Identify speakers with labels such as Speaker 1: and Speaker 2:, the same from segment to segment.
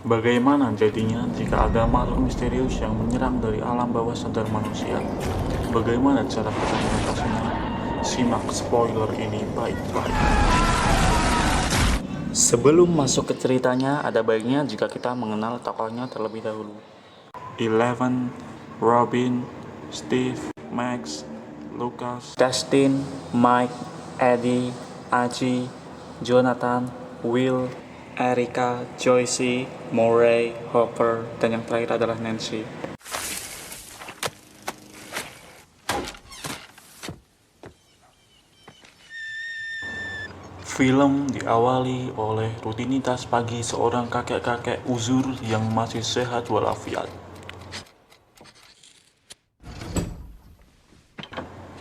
Speaker 1: Bagaimana jadinya jika ada makhluk misterius yang menyerang dari alam bawah sadar manusia? Bagaimana cara kita mengatasinya? Simak spoiler ini baik-baik. Sebelum masuk ke ceritanya, ada baiknya jika kita mengenal tokohnya terlebih dahulu. Eleven, Robin, Steve, Max, Lucas, Dustin, Mike, Eddie, Aji, Jonathan, Will, Erica, Joyce, Murray, Hopper, dan yang terakhir adalah Nancy. Film diawali oleh rutinitas pagi seorang kakek-kakek uzur yang masih sehat walafiat.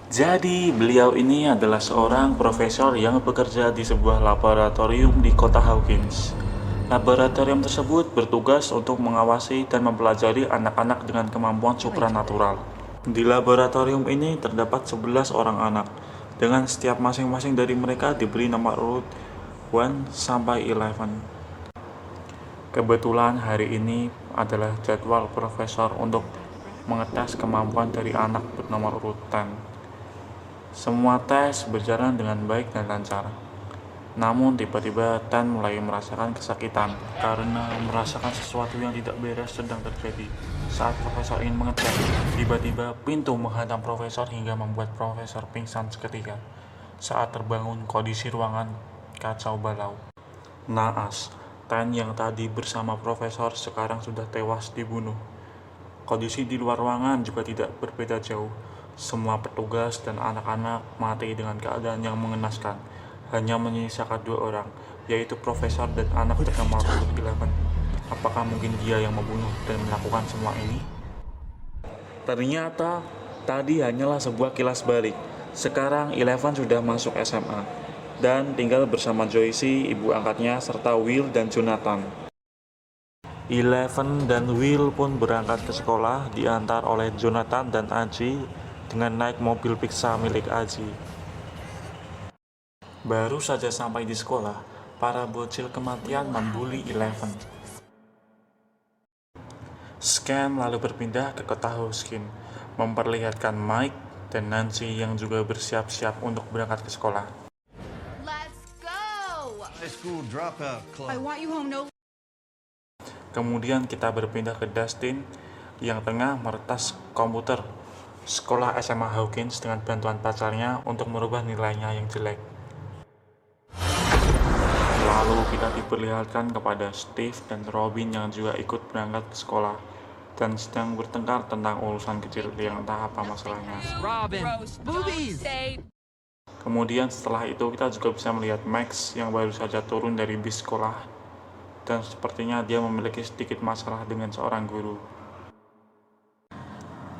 Speaker 1: Jadi, beliau ini adalah seorang profesor yang bekerja di sebuah laboratorium di kota Hawkins. Laboratorium tersebut bertugas untuk mengawasi dan mempelajari anak-anak dengan kemampuan supranatural. Di laboratorium ini terdapat 11 orang anak, dengan setiap masing-masing dari mereka diberi nomor urut 1 sampai 11. Kebetulan hari ini adalah jadwal profesor untuk mengetes kemampuan dari anak bernomor urut 10. Semua tes berjalan dengan baik dan lancar. Namun tiba-tiba Tan mulai merasakan kesakitan karena merasakan sesuatu yang tidak beres sedang terjadi. Saat profesor ingin mengetes, tiba-tiba pintu menghadang profesor hingga membuat profesor pingsan seketika. Saat terbangun, kondisi ruangan kacau balau. Naas, Tan yang tadi bersama profesor sekarang sudah tewas dibunuh. Kondisi di luar ruangan juga tidak berbeda jauh. Semua petugas dan anak-anak mati dengan keadaan yang mengenaskan. Hanya menyisakan 2 orang, yaitu profesor dan anak bernama Robert 11. Apakah mungkin dia yang membunuh dan melakukan semua ini? Ternyata tadi hanyalah sebuah kilas balik. Sekarang Eleven sudah masuk SMA dan tinggal bersama Joyce, ibu angkatnya, serta Will dan Jonathan. Eleven dan Will pun berangkat ke sekolah diantar oleh Jonathan dan Aji dengan naik mobil Pixar milik Aji. Baru saja sampai di sekolah, para bocil kematian membuli Eleven. Scan lalu berpindah ke kota Hoskin, memperlihatkan Mike dan Nancy yang juga bersiap-siap untuk berangkat ke sekolah.
Speaker 2: Let's go!
Speaker 3: High school dropout club.
Speaker 2: I want you home no.
Speaker 1: Kemudian kita berpindah ke Dustin yang tengah meretas komputer sekolah SMA Hawkins dengan bantuan pacarnya untuk merubah nilainya yang jelek. Lalu kita diperlihatkan kepada Steve dan Robin yang juga ikut berangkat ke sekolah dan sedang bertengkar tentang urusan kecil yang entah apa masalahnya.
Speaker 4: Robin,
Speaker 2: Gross.
Speaker 4: boobies.
Speaker 2: Don't say.
Speaker 1: Kemudian setelah itu kita juga bisa melihat Max yang baru saja turun dari bis sekolah dan sepertinya dia memiliki sedikit masalah dengan seorang guru.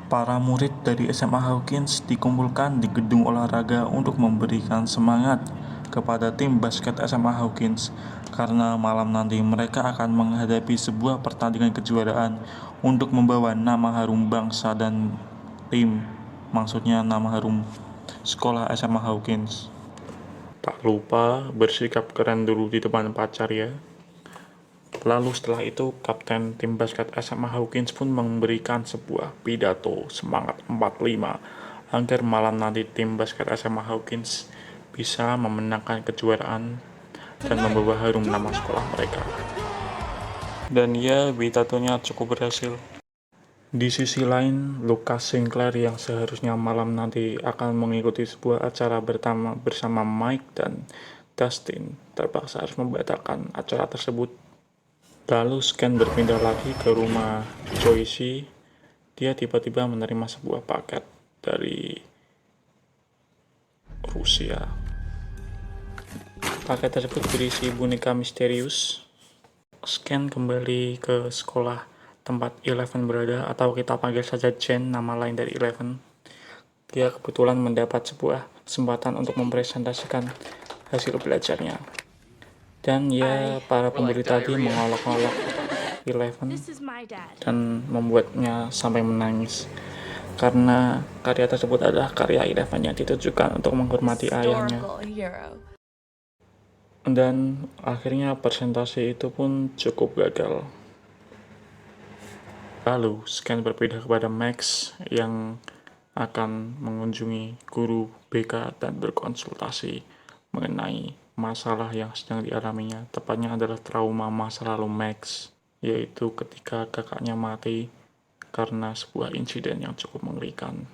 Speaker 1: Para murid dari SMA Hawkins dikumpulkan di gedung olahraga untuk memberikan semangat kepada tim basket SMA Hawkins karena malam nanti mereka akan menghadapi sebuah pertandingan kejuaraan untuk membawa nama harum bangsa dan tim, maksudnya nama harum sekolah SMA Hawkins. Tak lupa bersikap keren dulu di depan pacar ya. Lalu setelah itu, kapten tim basket SMA Hawkins pun memberikan sebuah pidato semangat 45 agar malam nanti tim basket SMA Hawkins bisa memenangkan kejuaraan dan membawa harum nama sekolah mereka. Dan ya, pidatonya cukup berhasil. Di sisi lain, Lucas Sinclair yang seharusnya malam nanti akan mengikuti sebuah acara bersama Mike dan Dustin terpaksa harus membatalkan acara tersebut. Lalu Scan berpindah lagi ke rumah Joyce. Dia tiba-tiba menerima sebuah paket dari Rusia. Paket tersebut berisi boneka misterius. Scan kembali ke sekolah tempat Eleven berada, atau kita panggil saja Jen, nama lain dari Eleven. Dia kebetulan mendapat sebuah kesempatan untuk mempresentasikan hasil belajarnya. Dan ya, para pembeli tadi mengolok-olok Eleven dan membuatnya sampai menangis karena karya tersebut adalah karya Eleven yang ditujukan untuk menghormati ayahnya. Dan akhirnya presentasi itu pun cukup gagal. Lalu, scan berpindah kepada Max yang akan mengunjungi guru BK dan berkonsultasi mengenai masalah yang sedang dialaminya. Tepatnya adalah trauma masa lalu Max, yaitu ketika kakaknya mati karena sebuah insiden yang cukup mengerikan.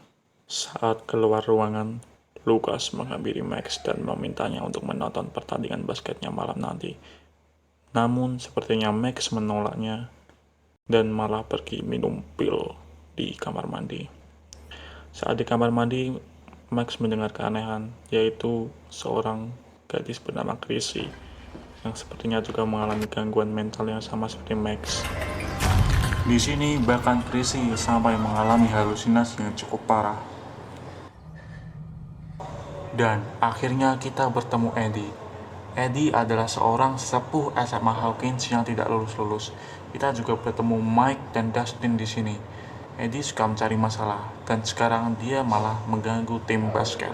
Speaker 1: Saat keluar ruangan, Lucas menghampiri Max dan memintanya untuk menonton pertandingan basketnya malam nanti. Namun sepertinya Max menolaknya dan malah pergi minum pil di kamar mandi. Saat di kamar mandi, Max mendengar keanehan, yaitu seorang gadis bernama Chrissy yang sepertinya juga mengalami gangguan mental yang sama seperti Max. Di sini bahkan Chrissy sampai mengalami halusinasi yang cukup parah. Dan akhirnya kita bertemu Eddie. Eddie adalah seorang sepuh SMA Hawkins yang tidak lulus-lulus. Kita juga bertemu Mike dan Dustin di sini. Eddie suka mencari masalah, dan sekarang dia malah mengganggu tim basket.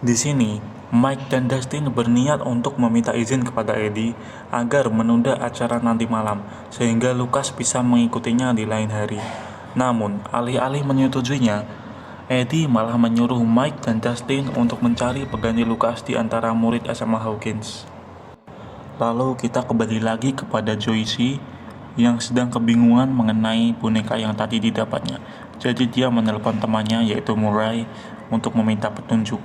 Speaker 1: Di sini, Mike dan Dustin berniat untuk meminta izin kepada Eddie agar menunda acara nanti malam, sehingga Lucas bisa mengikutinya di lain hari. Namun, alih-alih menyetujuinya, Eddie malah menyuruh Mike dan Dustin untuk mencari pengganti Lucas di antara murid SMA Hawkins. Lalu kita kembali lagi kepada Joyce yang sedang kebingungan mengenai boneka yang tadi didapatnya. Jadi dia menelpon temannya yaitu Murray untuk meminta petunjuk.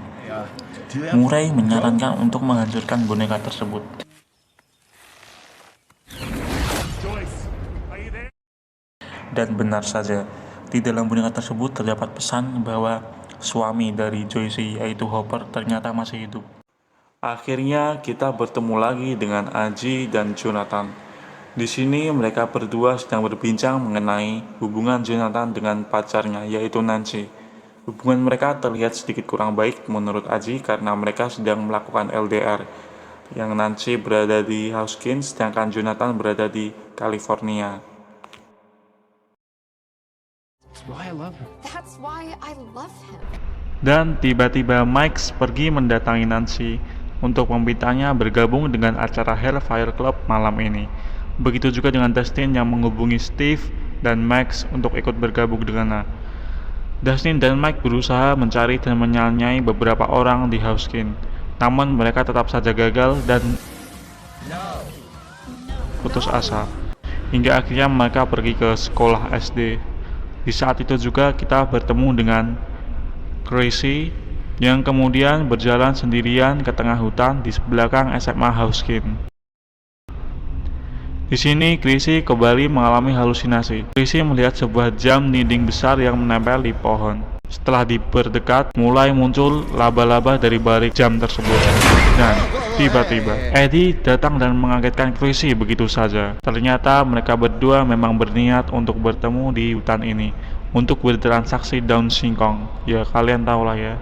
Speaker 1: Murray menyarankan untuk menghancurkan boneka tersebut. Dan benar saja, di dalam boneka tersebut terdapat pesan bahwa suami dari Joyce yaitu Hopper ternyata masih hidup. Akhirnya kita bertemu lagi dengan Aji dan Jonathan. Di sini mereka berdua sedang berbincang mengenai hubungan Jonathan dengan pacarnya yaitu Nancy. Hubungan mereka terlihat sedikit kurang baik menurut Aji karena mereka sedang melakukan LDR. Yang Nancy berada di Hawkins sedangkan Jonathan berada di California.
Speaker 2: That's why I love him.
Speaker 1: Dan tiba-tiba Mike pergi mendatangi Nancy untuk memintanya bergabung dengan acara Hellfire Club malam ini. Begitu juga dengan Dustin yang menghubungi Steve dan Max untuk ikut bergabung dengannya. Dustin dan Mike berusaha mencari dan menyanyai beberapa orang di Hawkins, namun mereka tetap saja gagal dan putus asa. Hingga akhirnya mereka pergi ke sekolah SD. Di saat itu juga kita bertemu dengan Chrissy yang kemudian berjalan sendirian ke tengah hutan di belakang SMA Hawkins. Di sini Chrissy kembali mengalami halusinasi. Chrissy melihat sebuah jam dinding besar yang menempel di pohon. Setelah diperdekat, mulai muncul laba-laba dari balik jam tersebut. Dan tiba-tiba, Eddie datang dan mengagetkan Chrissy begitu saja. Ternyata mereka berdua memang berniat untuk bertemu di hutan ini untuk bertransaksi daun singkong. Ya kalian tahu lah ya.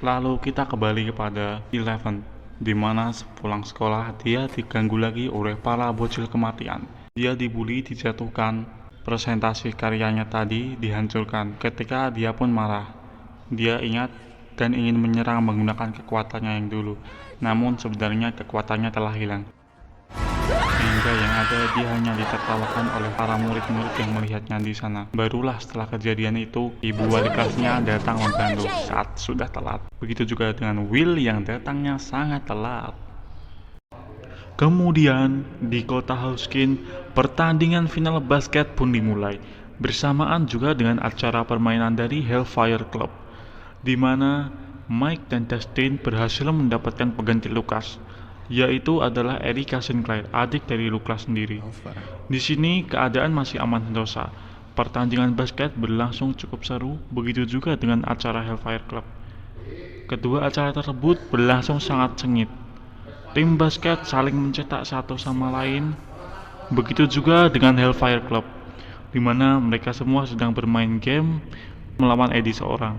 Speaker 1: Lalu kita kembali kepada Eleven, di mana sepulang sekolah dia diganggu lagi oleh para bocil kematian. Dia dibully, dijatuhkan, presentasi karyanya tadi dihancurkan. Ketika dia pun marah, dia ingat dan ingin menyerang menggunakan kekuatannya yang dulu. Namun sebenarnya kekuatannya telah hilang. Sehingga yang ada dia hanya ditertawakan oleh para murid-murid yang melihatnya di sana. Barulah setelah kejadian itu, ibu wali kelasnya datang membantu saat sudah telat. Begitu juga dengan Will yang datangnya sangat telat. Kemudian di kota Hawkins, pertandingan final basket pun dimulai. Bersamaan juga dengan acara permainan dari Hellfire Club, di mana Mike dan Dustin berhasil mendapatkan pengganti Lucas, yaitu adalah Erika Sinclair, adik dari Lucas sendiri. Di sini keadaan masih aman sentosa. Pertandingan basket berlangsung cukup seru, begitu juga dengan acara Hellfire Club. Kedua acara tersebut berlangsung sangat sengit. Tim basket saling mencetak satu sama lain, begitu juga dengan Hellfire Club, di mana mereka semua sedang bermain game melawan Eddie seorang.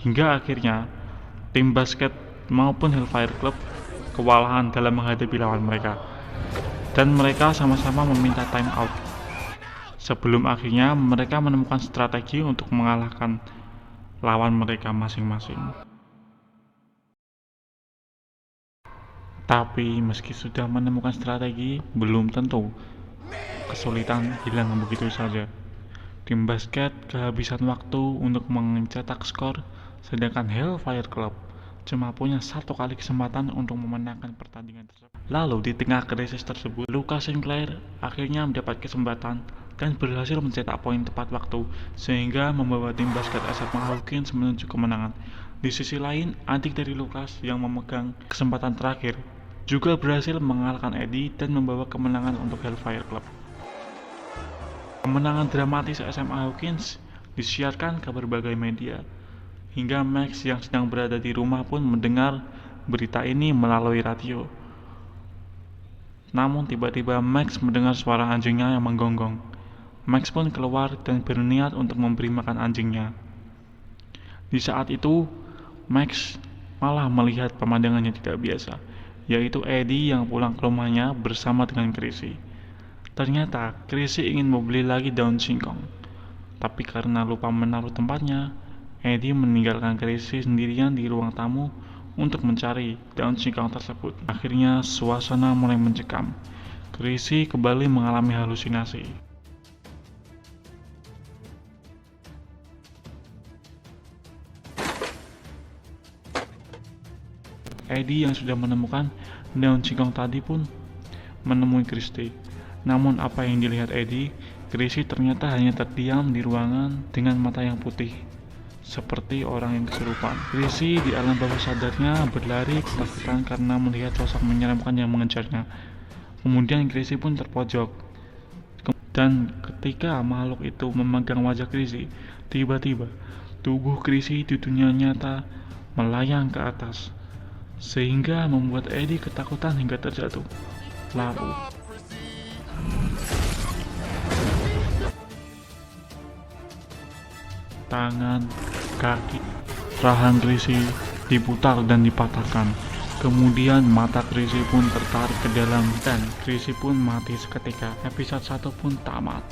Speaker 1: Hingga akhirnya tim basket maupun Hellfire Club kewalahan dalam menghadapi lawan mereka, dan mereka sama-sama meminta time out sebelum akhirnya mereka menemukan strategi untuk mengalahkan lawan mereka masing-masing. Tapi meski sudah menemukan strategi, belum tentu kesulitan hilang begitu saja. Tim basket kehabisan waktu untuk mencetak skor, sedangkan Hellfire Club cuma punya satu kali kesempatan untuk memenangkan pertandingan tersebut. Lalu di tengah krisis tersebut, Lucas Sinclair akhirnya mendapat kesempatan dan berhasil mencetak poin tepat waktu sehingga membawa tim basket SMA Hawkins menuju kemenangan. Di sisi lain, adik dari Lucas yang memegang kesempatan terakhir juga berhasil mengalahkan Eddie dan membawa kemenangan untuk Hellfire Club. Kemenangan dramatis SMA Hawkins disiarkan ke berbagai media, hingga Max yang sedang berada di rumah pun mendengar berita ini melalui radio. Namun tiba-tiba Max mendengar suara anjingnya yang menggonggong. Max pun keluar dan berniat untuk memberi makan anjingnya. Di saat itu, Max malah melihat pemandangan yang tidak biasa, yaitu Eddie yang pulang ke rumahnya bersama dengan Chrissy. Ternyata Chrissy ingin membeli lagi daun singkong, tapi karena lupa menaruh tempatnya, Eddie meninggalkan Chrissy sendirian di ruang tamu untuk mencari daun singkong tersebut. Akhirnya suasana mulai mencekam. Chrissy kembali mengalami halusinasi. Eddie yang sudah menemukan daun singkong tadi pun menemui Chrissy. Namun apa yang dilihat Eddie, Chrissy ternyata hanya terdiam di ruangan dengan mata yang putih, seperti orang yang kesurupan. Chrissy di alam bawah sadarnya berlari ketakutan karena melihat sosok menyeramkan yang mengejarnya. Kemudian Chrissy pun terpojok. Dan ketika makhluk itu memegang wajah Chrissy, tiba-tiba tubuh Chrissy di dunia nyata melayang ke atas, sehingga membuat Eddie ketakutan hingga terjatuh. Lalu tangan, kaki, rahang Chrissy diputar dan dipatahkan. Kemudian mata Chrissy pun tertarik ke dalam dan Chrissy pun mati seketika. Episode 1 pun tamat.